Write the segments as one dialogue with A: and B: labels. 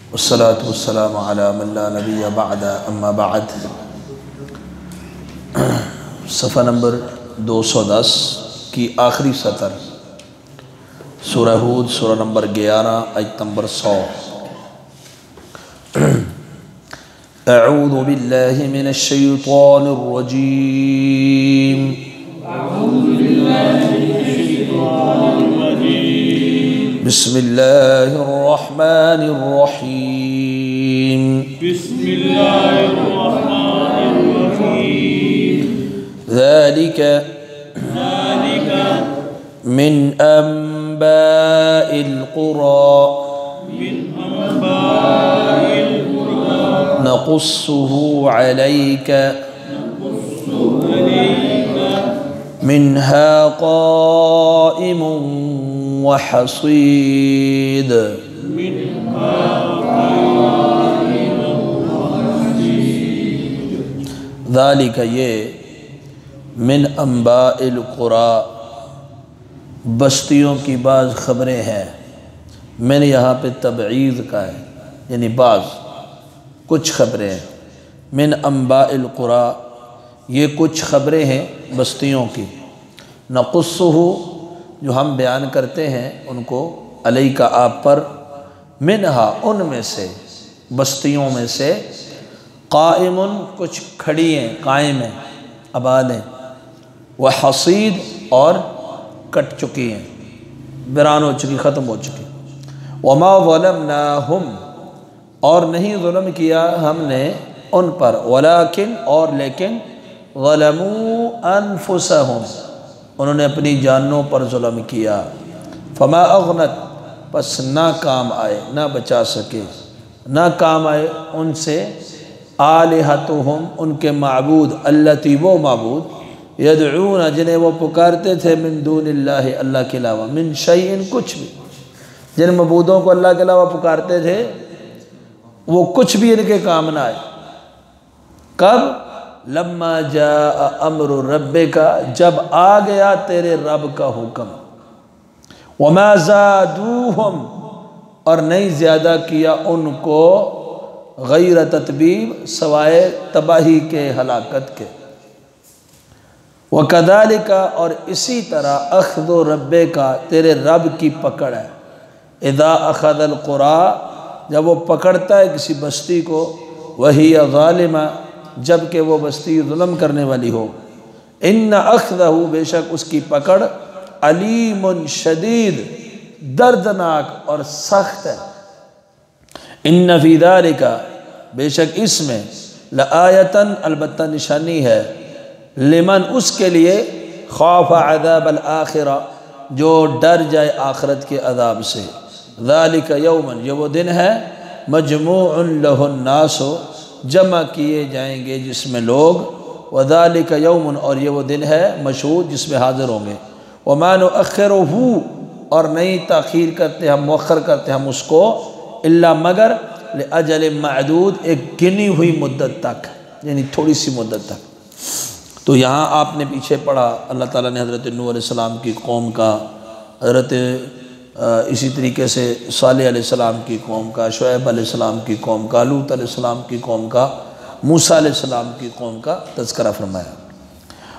A: वस्सलातु वस्सलामु अला मन ला नबिय्य बअद अम्मा बअद। सफ़ा नंबर 210 की आखिरी सतर सूरह हूद सूरह नंबर 11 आयत नंबर 100। अऊज़ु बिल्लाहि मिनश शैतानिर रजीम। बिस्मिल्लाहिर रहमानिर रहीम।
B: बिस्मिल्लाहिर रहमानिर रहीम।
A: ज़ालिक मिन अंबाइल क़ुरा नक़ुस्सुहु अलैका मिन्हा क़ाइमुन व हसीद। ज़ालिका ये मिन अंबाइल क़ुरा बस्तियों की बाज़ ख़बरें हैं। मैंने यहाँ पे तबईज़ का है, यानी बाज़ कुछ ख़बरें हैं। मिन अंबाइल क़ुरा ये कुछ ख़बरें हैं बस्तियों की। नक़ुस्सुहु जो हम बयान करते हैं उनको, अलैका आप पर, मिनहा उनमें से, बस्तियों में से, क़ाइमुन कुछ खड़ी हैं, कायम हैं, आबाद हैं, व हसीद और कट चुकी हैं, वीरान हो चुकी, ख़त्म हो चुकी। वमा ज़लमनाहुम और नहीं ज़ुल्म किया हमने उन पर, वलाकिन और लेकिन, ज़लमू अनफुसहुम उन्होंने अपनी जानों पर ज़ुल्म किया। फमा अग़नत बस ना काम आए, ना बचा सके, ना काम आए उनसे, आलिहतुहुम उनके माबूद, अल्लती वो माबूद, यदऊन जिन्हें वो पुकारते थे, मिन दूनिल्लाहि अल्लाह के अलावा, मिन शैइन कुछ भी, जिन मबूदों को अल्लाह के अलावा पुकारते थे वो कुछ भी इनके काम ना आए। कब? लम्मा जा अम्रु रब्बिका जब आ गया तेरे रब का हुक्म। वमा ज़ादूहुम और नहीं ज़्यादा किया उनको, गैर ततबीब सिवाय तबाही के, हलाकत के। व कदालिका और इसी तरह, अख़्ज़ु रब्बिका तेरे रब की पकड़ है। इज़ा अख़ज़ल क़ुरा जब वो पकड़ता है किसी बस्ती को, वही ज़ालिमा जबकि वो बस्ती जुल्म करने वाली हो। इन्न अख़्ज़हु बेशक उसकी पकड़, अलीमुन शदीद दर्दनाक और सख्त है। इन्न फ़ी ज़ालिका बेशक इसमें, लआयतन अलबत्ता निशानी है, लिमन उसके लिए, खौफ अज़ाबल आखिरा जो डर जाए आखरत के अज़ाब से। ज़ालिका यौमन ये वो दिन है, मजमूउन लहुन नासो जमा किए जाएंगे जिसमें लोग, व ज़ालिका यौमुन और ये वो दिन है, मशहूद जिसमें हाज़िर होंगे। व मा नुअख़्ख़िरुहु और नहीं ताख़ीर करते हम, मुअख़्ख़र करते हम उसको, इल्ला मगर, लिअजल मअदूद एक गिनी हुई मुद्दत तक, यानी थोड़ी सी मुद्दत तक। तो यहाँ आपने पीछे पढ़ा अल्लाह ताला ने हज़रत नूह अलैहिस्सलाम की कौम का, हज़रत इसी तरीके से सालेह अलैहिस्सलाम की कौम का, शुएब अलैहिस्सलाम की कौम का, लूत अलैहिस्सलाम की कौम का, मूसा अलैहिस्सलाम की कौम का तज़किरा फरमाया।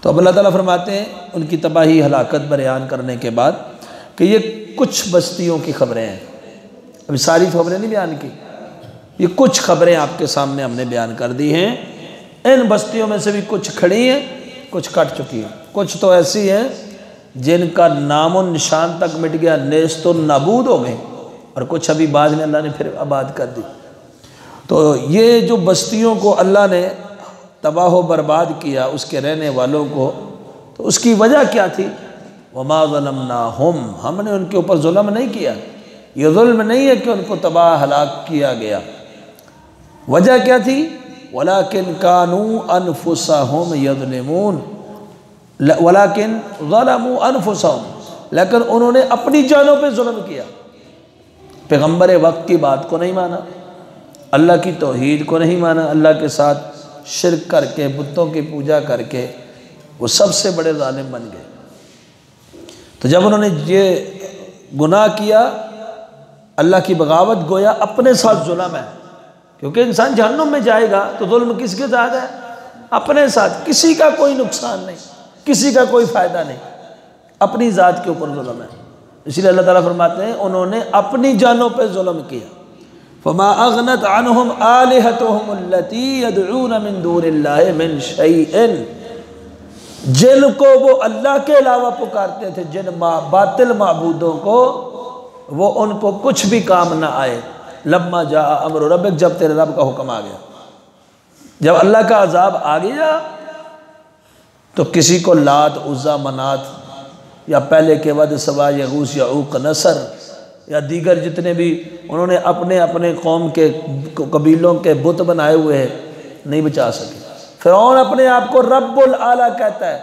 A: तो अब अल्लाह ताला फरमाते हैं उनकी तबाही हलाकत बयान करने के बाद कि ये कुछ बस्तियों की ख़बरें हैं। अभी सारी खबरें नहीं बयान की, ये कुछ ख़बरें आपके सामने हमने बयान कर दी हैं। इन बस्तियों में से भी कुछ खड़ी हैं, कुछ कट चुकी हैं, कुछ तो ऐसी हैं जिनका नामो निशान तक मिट गया, नेस्तो नाबूद हो गए, और कुछ अभी बाद में अल्लाह ने फिर आबाद कर दी। तो ये जो बस्तियों को अल्लाह ने तबाह बर्बाद किया, उसके रहने वालों को, तो उसकी वजह क्या थी? वमा ज़लमनाहुम हमने उनके ऊपर जुल्म नहीं किया। ये जुल्म नहीं है कि उनको तबाह हलाक किया गया। वजह क्या थी? वलाकिन कानू अनफुसहुम यज़लिमून, वलाकिन ज़लमू अनफुसहुम लेकिन उन्होंने अपनी जानों पे जुल्म किया। पैगम्बर वक्त की बात को नहीं माना, अल्लाह की तौहीद को नहीं माना, अल्लाह के साथ शिरक करके, बुतों की पूजा करके वो सबसे बड़े ज़ालिम बन गए। तो जब उन्होंने ये गुनाह किया अल्लाह की बगावत गोया अपने साथ जुल्म है, क्योंकि इंसान जहन्नुम में जाएगा तो जुल्म किसके साथ है? अपने साथ। किसी का कोई नुकसान नहीं, किसी का कोई फ़ायदा नहीं, अपनी ज़ात के ऊपर जुल्म है। इसलिए अल्लाह ताला फरमाते हैं उन्होंने अपनी जानों पे जुल्म किया। फमा अगनत अनहुम आलिहतुहुम अल्लती यदऊन मिन दूनिल्लाहि मिन शैइन, जिनको वो अल्लाह के अलावा पुकारते थे, जिन बातिल माबूदों को, वो उनको कुछ भी काम ना आए। लम्मा जा अमर रब्बिक, जब तेरे रब का हुक्म आ गया, जब अल्लाह का अजाब आ गया तो किसी को लात उज़्ज़ा मनात या पहले के वद सवा यगूस यऊक नसर या दीगर जितने भी उन्होंने अपने अपने कौम के कबीलों के बुत बनाए हुए हैं, नहीं बचा सके। फ़िरौन अपने आप को रब्बुल आला कहता है,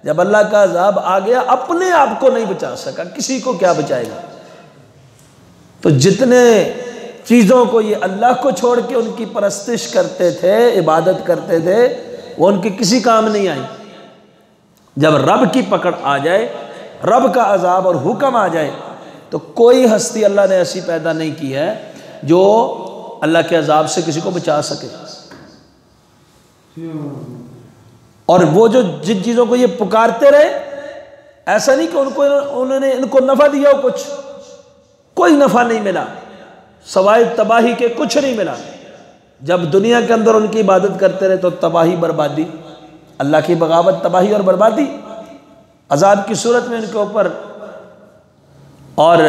A: जब अल्लाह का अजाब आ गया अपने आप को नहीं बचा सका, किसी को क्या बचाएगा। तो जितने चीज़ों को ये अल्लाह को छोड़ के उनकी परस्तिश करते थे, इबादत करते थे, वो उनके किसी काम नहीं आई। जब रब की पकड़ आ जाए, रब का अजाब और हुक्म आ जाए, तो कोई हस्ती अल्लाह ने ऐसी पैदा नहीं की है जो अल्लाह के अजाब से किसी को बचा सके। और वो जो जिन चीज़ों को ये पुकारते रहे, ऐसा नहीं कि उन्होंने इनको नफ़ा दिया हो, कुछ कोई नफ़ा नहीं मिला, सवाए तबाही के कुछ नहीं मिला। जब दुनिया के अंदर उनकी इबादत करते रहे तो तबाही बर्बादी, अल्लाह की बगावत तबाही और बर्बादी, अजाब की सूरत में उनके ऊपर, और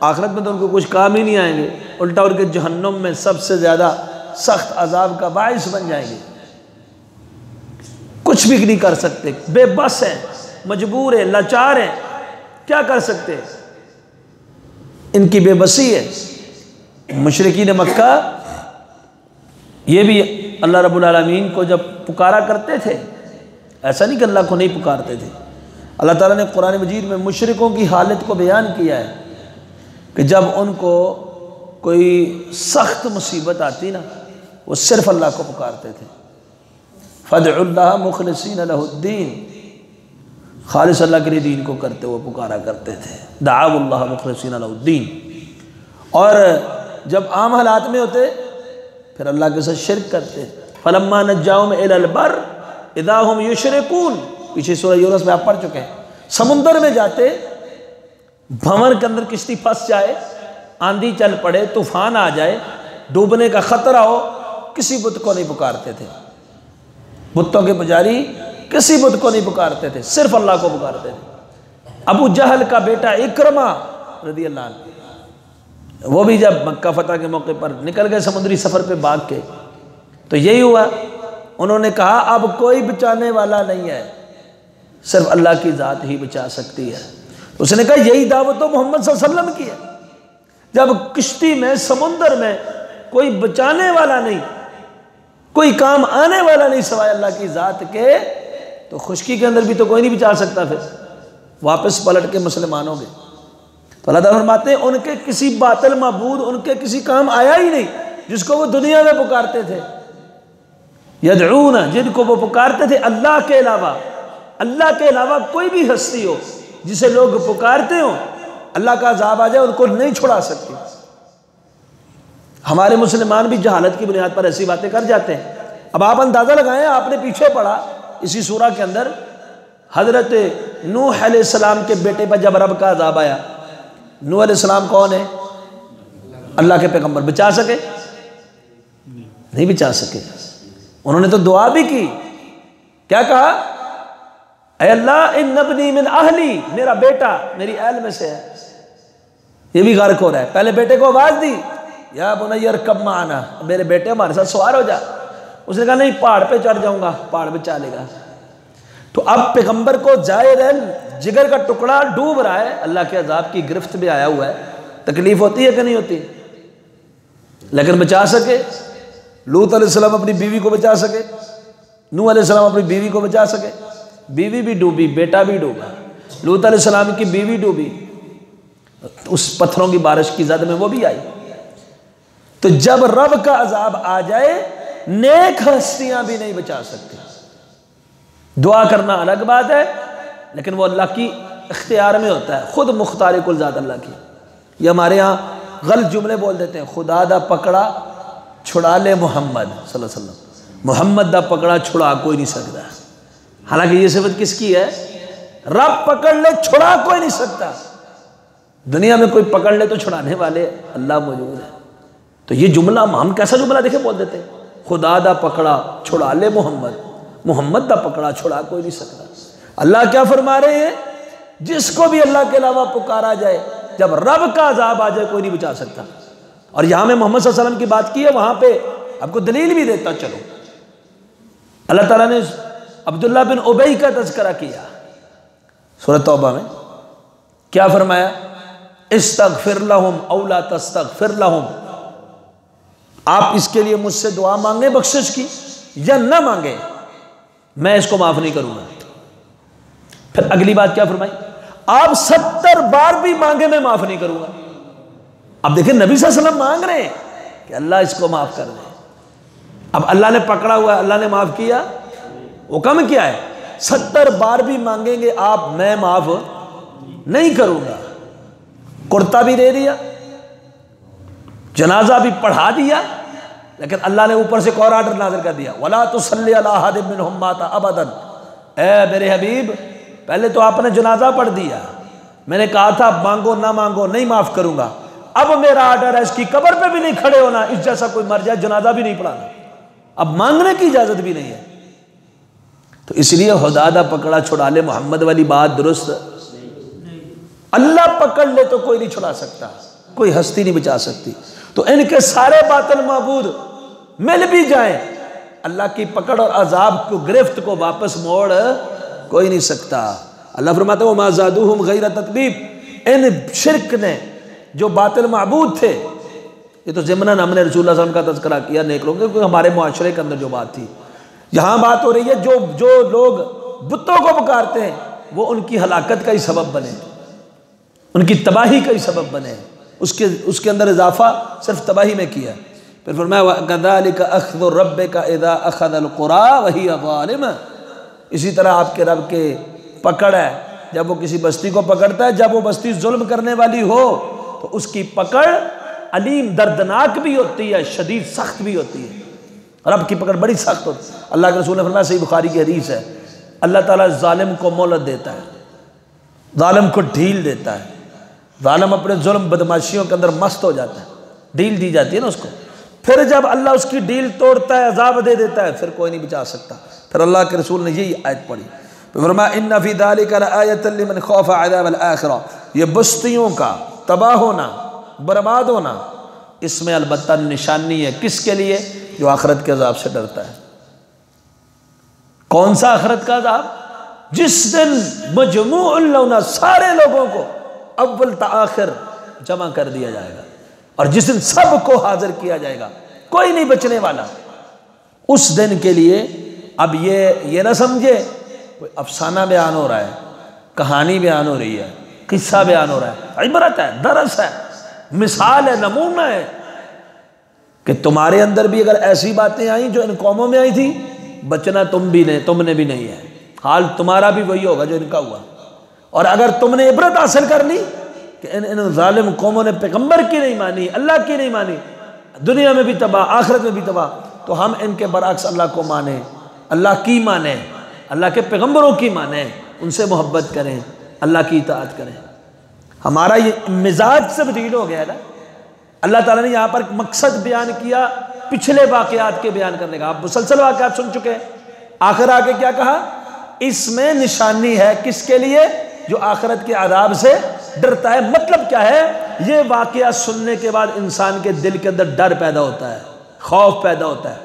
A: आखिरत में तो उनको कुछ काम ही नहीं आएंगे, उल्टा उनके जहन्नुम में सबसे ज़्यादा सख्त अजाब का बाइस बन जाएंगे। कुछ भी नहीं कर सकते, बेबस हैं, मजबूर हैं, लाचार हैं, क्या कर सकते हैं, इनकी बेबसी है। मुशरिकीन मक्का ये भी अल्लाह रब्बुल आलमीन को जब पुकारा करते थे, ऐसा नहीं कि अल्लाह को नहीं पुकारते थे। अल्लाह ताला ने कुरान मजीद में मुशरिकों की हालत को बयान किया है कि जब उनको कोई सख्त मुसीबत आती ना, वो सिर्फ अल्लाह को पुकारते थे। फदउल्लाह मुखलिसीन लहुद्दीन, खालिस अल्लाह के लिए दीन को करते हुए पुकारा करते थे। दाउल्लाह मुखलिसीन लहुद्दीन। और जब आम हालात में होते फिर अल्लाह के साथ शिरक करते। फलम्मा नज्जाहुम इलल बर इदा हुम युशरिकून, पीछे सूरह यूनुस में आप पढ़ चुके हैं। समुंदर में जाते, भंवर के अंदर किश्ती फंस जाए, आंधी चल पड़े, तूफान आ जाए, डूबने का खतरा हो, किसी बुत को नहीं पुकारते थे। बुतों के पुजारी किसी बुत को नहीं पुकारते थे, सिर्फ अल्लाह को पुकारते थे। अबू जहल का बेटा इकरमा रज़ी अल्लाह अन्हु, वो भी जब मक्का फतह के मौके पर निकल गए समुद्री सफ़र पे भाग के, तो यही हुआ, उन्होंने कहा अब कोई बचाने वाला नहीं है, सिर्फ अल्लाह की ज़ात ही बचा सकती है। उसने कहा यही दावत तो मोहम्मद सल्लल्लाहु अलैहि वसल्लम की है। जब किश्ती में, समुंदर में कोई बचाने वाला नहीं, कोई काम आने वाला नहीं सिवाय अल्लाह की ज़ात के, तो खुशकी के अंदर भी तो कोई नहीं बचा सकता। फिर वापस पलट के मुसलमान हो गए। तो अल्लाह ताला फरमाते हैं उनके किसी बातिल माबूद उनके किसी काम आया ही नहीं, जिसको वो दुनिया में पुकारते थे। यदऊना, जिनको वो पुकारते थे अल्लाह के अलावा, अल्लाह के अलावा कोई भी हस्ती हो जिसे लोग पुकारते हो, अल्लाह का अजाब आ जाए उनको नहीं छुड़ा सकती। हमारे मुसलमान भी जहालत की बुनियाद पर ऐसी बातें कर जाते हैं। अब आप अंदाज़ा लगाएं, आपने पीछे पढ़ा इसी सूरह के अंदर, हज़रत नूह अलैहिस्सलाम के बेटे पर जब रब का अजाब आया, नूह अलैहिस्सलाम कौन है? अल्लाह के पैगंबर, बचा सके? नहीं बचा सके। उन्होंने तो दुआ भी की, क्या कहा? ऐ अल्लाह इन्नबनी मिन अहली, मेरा बेटा मेरी अहल में से है, ये भी गर्क हो रहा है। पहले बेटे को आवाज़ दी, या बुनय्या अर्कब माना, मेरे बेटे हमारे साथ सवार हो जा। उसने कहा नहीं, पहाड़ पे चढ़ जाऊंगा, पहाड़ पे चलेगा। तो अब पैगंबर को जाहिर जिगर का टुकड़ा डूब रहा है, अल्लाह के अजाब की गिरफ्त में आया हुआ है, तकलीफ होती है कि नहीं होती? लेकिन बचा सके। लूत अलैहिस्सलाम अपनी बीवी को बचा सके, नूह अलैहिस्सलाम अपनी बीवी को बचा सके, बीवी भी डूबी, बेटा भी डूबा। लूत अलैहिस्सलाम की बीवी डूबी, उस पत्थरों की बारिश की ज़द में वो भी आई। तो जब रब का अजाब आ जाए, नेक हस्तियां भी नहीं बचा सकती। दुआ करना अलग बात है, लेकिन वो अल्लाह की इख्तियार में होता है, खुद मुख्तार कुल ज़ात अल्लाह की। ये हमारे यहाँ गलत जुमले बोल देते हैं। खुदा दा पकड़ा छुड़ा ले मोहम्मद सल्लल्लाहु अलैहि वसल्लम, मोहम्मद दा पकड़ा छुड़ा कोई नहीं सकता। हालांकि ये सिफत किसकी है? रब पकड़ ले छुड़ा कोई नहीं सकता। दुनिया में कोई पकड़ ले तो छुड़ाने वाले अल्लाह मौजूद है। तो ये जुमला हम कैसा जुमला देखे बोल देते हैं, खुदा दा पकड़ा छुड़ा ले मोहम्मद, मोहम्मद दा पकड़ा छुड़ा कोई नहीं सकता। अल्लाह क्या फरमा रहे हैं? जिसको भी अल्लाह के अलावा पुकारा जाए, जब रब का अजाब आ जाए कोई नहीं बचा सकता। और यहां में मोहम्मद सल्लल्लाहु अलैहि वसल्लम की बात की है, वहां पे आपको दलील भी देता चलो। अल्लाह ताला ने अब्दुल्लाह बिन उबई का तज़किरा किया सूरह तौबा में, क्या फरमाया? इस्तगफिर लहुम औ ला तस्तगफिर लहुम, आप इसके लिए मुझसे दुआ मांगे बख्शिश की या ना मांगे, मैं इसको माफ नहीं करूंगा। फिर अगली बात क्या फरमाई? आप 70 बार भी मांगे मैं माफ नहीं करूंगा। अब देखिए नबी सल्लल्लाहु अलैहि वसल्लम मांग रहे हैं कि अल्लाह इसको माफ कर दे। अब अल्लाह ने पकड़ा हुआ है, अल्लाह ने माफ किया, हुक्म क्या है? 70 बार भी मांगेंगे आप, मैं माफ नहीं करूंगा। कुर्ता भी दे दिया, जनाजा भी पढ़ा दिया, लेकिन अल्लाह ने ऊपर से एक और आर्डर नाज़िल कर दिया, वला तुसल्ली अला अहदिन मिनहुम माता अबदन। ए मेरे हबीब, पहले तो आपने जनाजा पढ़ दिया, मैंने कहा था मांगो ना मांगो नहीं माफ करूंगा, अब मेरा आर्डर है इसकी कब्र पे भी नहीं खड़े होना, इस जैसा कोई मर जाए जनाजा भी नहीं पढ़ाना, अब मांगने की इजाजत भी नहीं है। तो इसलिए खुदा पकड़ा छुड़ा ले मोहम्मद वाली बात दुरुस्त, अल्लाह पकड़ ले तो कोई नहीं छुड़ा सकता, कोई हस्ती नहीं बचा सकती। तो इनके सारे बातिल माबूद मिल भी जाएं, अल्लाह की पकड़ और अजाब को गिरफ्त को वापस मोड़ कोई नहीं सकता। अल्लाह फरमाता है वमा ज़ादूहुम गैर ततबीब, इन शिरक ने जो बातिल माबूद थे, ये तो ज़िमनन हमने रसूलुल्लाह सल्लल्लाहु अलैहि वसल्लम का तज़किरा किया नेक लोगों, क्योंकि हमारे मुआशरे के अंदर जो बात थी, यहाँ बात हो रही है जो लोग बुतों को पुकारते हैं वो उनकी हलाकत का ही सबब बने, उनकी तबाही का ही सबब बने, उसके अंदर इजाफा सिर्फ तबाही में किया। फिर फरमाया कज़ालिका अख़्ज़ु रब्बिका इज़ा अख़ज़ल क़ुरा वहिय ज़ालिमा, इसी तरह आपके रब के पकड़ है जब वो किसी बस्ती को पकड़ता है, जब वो बस्ती जुल्म करने वाली हो तो उसकी पकड़ अलीम दर्दनाक भी होती है, शदीद सख्त भी होती है। रब की पकड़ बड़ी सख्त होती है। अल्लाह के रसूल ने फरमाया, सही बुखारी की हदीस है, अल्लाह ताला जालिम को मोहलत देता है, जालिम को ढील देता है, जालिम अपने जुल्म बदमाशियों के अंदर मस्त हो जाता है, ढील दी जाती है ना उसको, फिर जब अल्लाह उसकी डील तोड़ता है, अजाब दे देता है, फिर कोई नहीं बचा सकता। फिर अल्लाह के रसूल ने यही आयत पढ़ी, फरमाया इन्ना फी ज़ालिका लआयतन लिमन खौफ़ अज़ाबल आखिरा, ये बस्तियों का तबाह होना बर्बाद होना इसमें अलबत्ता निशानी है, किसके लिए? जो आखिरत के अजाब से डरता है। कौन सा आखिरत का अजाब? जिस दिन मजमूउल लौना, सारे लोगों को अव्वल ता आखिर जमा कर दिया जाएगा, और जिस दिन सबको हाजिर किया जाएगा, कोई नहीं बचने वाला उस दिन के लिए। अब ये ना समझे कोई अफसाना बयान हो रहा है, कहानी बयान हो रही है, किस्सा बयान हो रहा है, इबरत है, दरस है, मिसाल है, नमूना है कि तुम्हारे अंदर भी अगर ऐसी बातें आई जो इन कौमों में आई थी, बचना तुमने भी नहीं है, हाल तुम्हारा भी वही होगा जो इनका हुआ। और अगर तुमने इबरत हासिल कर ली कि इन जालिम कौमों ने पैगंबर की नहीं मानी, अल्लाह की नहीं मानी, दुनिया में भी तबाह आखिरत में भी तबाह, तो हम इनके बरअक्स अल्लाह को माने, अल्लाह की माने, अल्लाह के पैगंबरों की माने, उनसे मोहब्बत करें, अल्लाह की इताअत करें। हमारा ये मिजाज से तब्दील हो गया है ना। अल्लाह ताला ने यहाँ पर मकसद बयान किया पिछले वाक़यात के बयान करने का, आप मुसलसल वाक़यात सुन चुके हैं, आखिर आके क्या कहा? इसमें निशानी है किसके लिए? जो आखिरत के अज़ाब से डरता है। मतलब क्या है? ये वाक़या सुनने के बाद इंसान के दिल के अंदर डर पैदा होता है, खौफ पैदा होता है।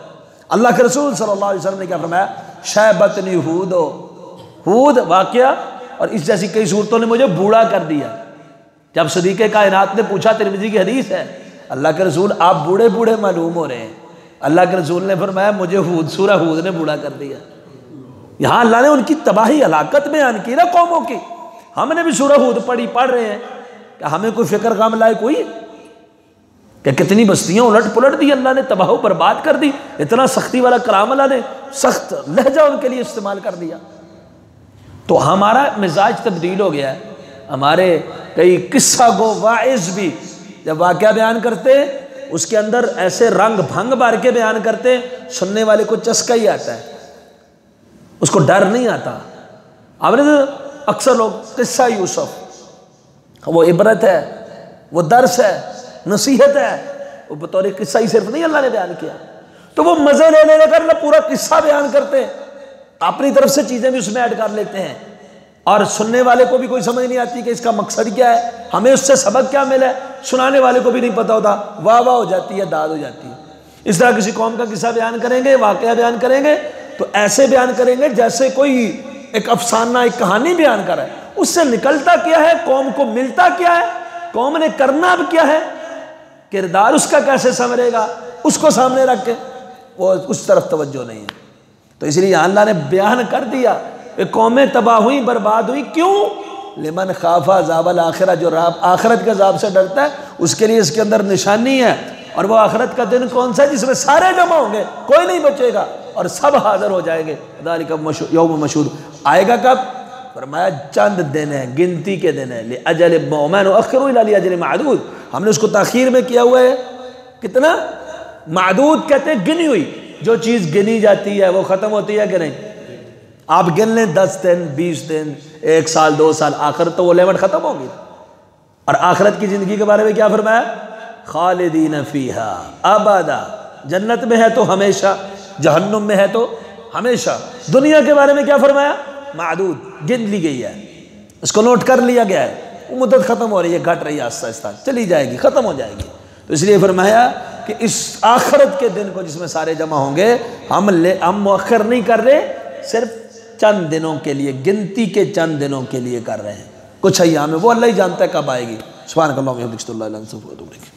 A: अल्लाह के रसूल सल्लल्लाहु अलैहि वसल्लम ने क्या फरमाया? शैबतनी हूद वाक़या और इस जैसी कई सूरतों ने मुझे बूढ़ा कर दिया। जब सदीक़े कायनात ने पूछा, तिरमिज़ी की हदीस है, अल्लाह के रसूल आप बूढ़े बूढ़े मालूम हो रहे हैं। अल्लाह के रसूल ने फरमाया मुझे सूरह हूद ने बूढ़ा कर दिया। यहाँ अल्लाह ने उनकी तबाही हलाकत बयान की ना कौमों की। हमने भी सूरह हूद पढ़ रहे हैं, कि हमें कोई फिक्र काम लाए कोई, कि कितनी बस्तियाँ उलट पुलट दी अल्लाह ने, तबाह बर्बाद कर दी, इतना सख्ती वाला कलाम अल्लाह ने सख्त लहजा उनके लिए इस्तेमाल कर दिया। तो हमारा मिजाज तब्दील हो गया है। हमारे कई किस्सा गो वाइज भी जब वाक़या बयान करते उसके अंदर ऐसे रंग भंग भर के बयान करते, सुनने वाले को चस्का ही आता है, उसको डर नहीं आता। आपने तो अक्सर लोग किस्सा यूसुफ, वो इबरत है, वो दर्स है, नसीहत है, वो बतौर किस्सा ही सिर्फ नहीं अल्लाह ने बयान किया, तो वो मजे ले लेकर ना पूरा किस्सा बयान करते हैं, अपनी तरफ से चीजें भी उसमें ऐड कर लेते हैं, और सुनने वाले को भी कोई समझ नहीं आती कि इसका मकसद क्या है, हमें उससे सबक क्या मिला है, सुनाने वाले को भी नहीं पता होता, वाह वाह हो जाती है, दाद हो जाती है। इस तरह किसी कौम का किस्सा बयान करेंगे, वाकया बयान करेंगे, तो ऐसे बयान करेंगे जैसे कोई एक अफसाना, एक कहानी बयान कर रहा है। उससे निकलता क्या है, कौम को मिलता क्या है, कौम ने करना अब क्या है, किरदार उसका कैसे संवरेगा, उसको सामने रख के वो उस तरफ तवज्जो नहीं है। तो इसलिए अल्लाह ने बयान कर दिया कि कौमें तबाह हुई, बर्बाद हुई, क्यों? लिमन खाफा ज़ाबल आखिरा, जो आखिरत के अज़ाब से डरता है उसके लिए इसके अंदर निशानी है। और वो आखिरत का दिन कौन सा है जिसमें सारे जमा होंगे, कोई नहीं बचेगा और सब हाजिर हो जाएंगे। यौम मशहूद आएगा कब? फरमाया चंद दिन है, गिनती के दिन है। ले अजल मौमन अखरू इला अजल मादूद, हमने उसको ताखीर में किया हुआ है। कितना? मादूद कहते हैं गिनी हुई, जो चीज़ गिनी जाती है वो ख़त्म होती है कि नहीं? आप गिन लें 10 दिन, 20 दिन, 1 साल, 2 साल, आखिर तो वो लेवट ख़त्म होगी। और आखिरत की ज़िंदगी के बारे में क्या फरमाया? खालिदीन फीहा अबदा, जन्नत में है तो हमेशा, जहन्नुम में है तो हमेशा। दुनिया के बारे में क्या फरमाया? मादूद, गिन ली गई है, इसको नोट कर लिया गया है, वो मुद्दत ख़त्म हो रही है, घट रही है, आस्ता आस्ता चली जाएगी, ख़त्म हो जाएगी। तो इसलिए फरमाया कि इस आखिरत के दिन को जिसमें सारे जमा होंगे, हम मुअख्खर नहीं कर रहे, सिर्फ चंद दिनों के लिए, गिनती के चंद दिनों के लिए कर रहे हैं। कुछ अय्याम में, वो अल्लाह ही जानता है कब आएगी। सुभानअल्लाह व बिहम्दिही।